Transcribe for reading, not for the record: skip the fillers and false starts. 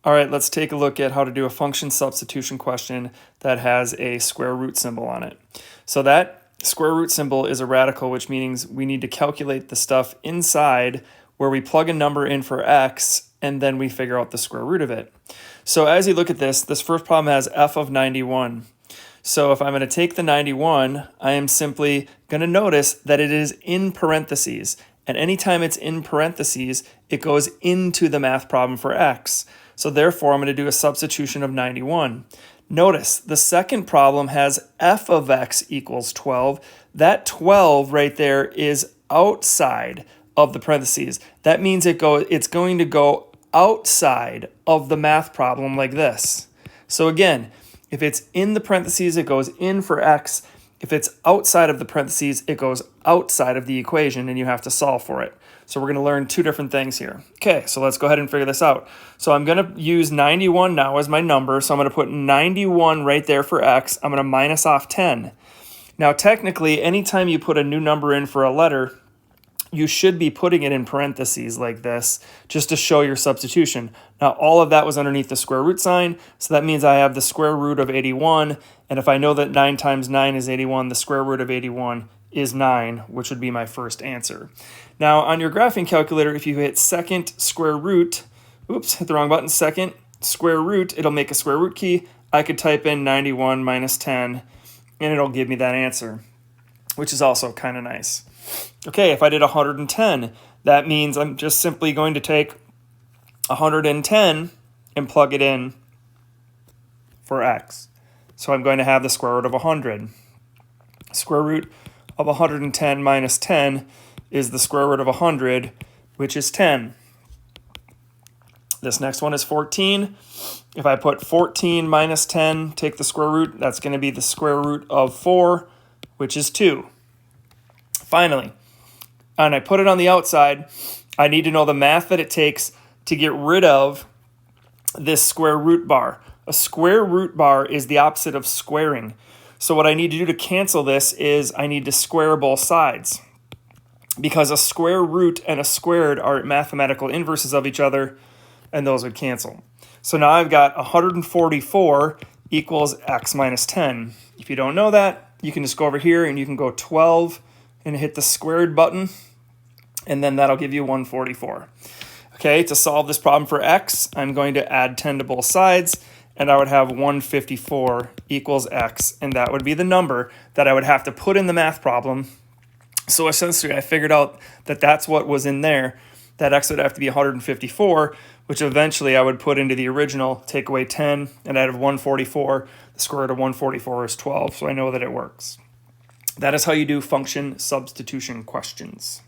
All right, let's take a look at how to do a function substitution question that has a square root symbol on it. So that square root symbol is a radical, which means we need to calculate the stuff inside where we plug a number in for x and then we figure out the square root of it. So as you look at this first problem has f of 91. So if I'm going to take the 91, I am simply going to notice that it is in parentheses. And anytime it's in parentheses, it goes into the math problem for x. So therefore, I'm going to do a substitution of 91. Notice the second problem has f of x equals 12. That 12 right there is outside of the parentheses. That means it's going to go outside of the math problem like this. So again, if it's in the parentheses, it goes in for x. If it's outside of the parentheses, it goes outside of the equation and you have to solve for it. So we're going to learn two different things here. Okay, so let's go ahead and figure this out. So I'm going to use 91 now as my number. So I'm going to put 91 right there for x. I'm going to minus off 10. Now technically, anytime you put a new number in for a letter, you should be putting it in parentheses like this just to show your substitution. Now all of that was underneath the square root sign, so that means I have the square root of 81, and if I know that 9 times 9 is 81, the square root of 81 is 9, which would be my first answer. Now on your graphing calculator, if you hit second square root, oops, hit the wrong button, second square root, it'll make a square root key. I could type in 91 minus 10, and it'll give me that answer, which is also kind of nice. Okay, if I did 110, that means I'm just simply going to take 110 and plug it in for x. So I'm going to have the square root of 100. Square root of 110 minus 10 is the square root of 100, which is 10. This next one is 14. If I put 14 minus 10, take the square root, that's going to be the square root of 4, which is 2. Finally, and I put it on the outside, I need to know the math that it takes to get rid of this square root bar. A square root bar is the opposite of squaring. So what I need to do to cancel this is I need to square both sides, because a square root and a squared are mathematical inverses of each other, and those would cancel. So now I've got 144 equals x minus 10. If you don't know that, you can just go over here and you can go 12 and hit the squared button, and then that'll give you 144. Okay, to solve this problem for x, I'm going to add 10 to both sides, and I would have 154 equals x, and that would be the number that I would have to put in the math problem. So essentially, I figured out that that's what was in there, that x would have to be 154, which eventually I would put into the original, take away 10, and I'd have 144. The square root of 144 is 12, so I know that it works. That is how you do function substitution questions.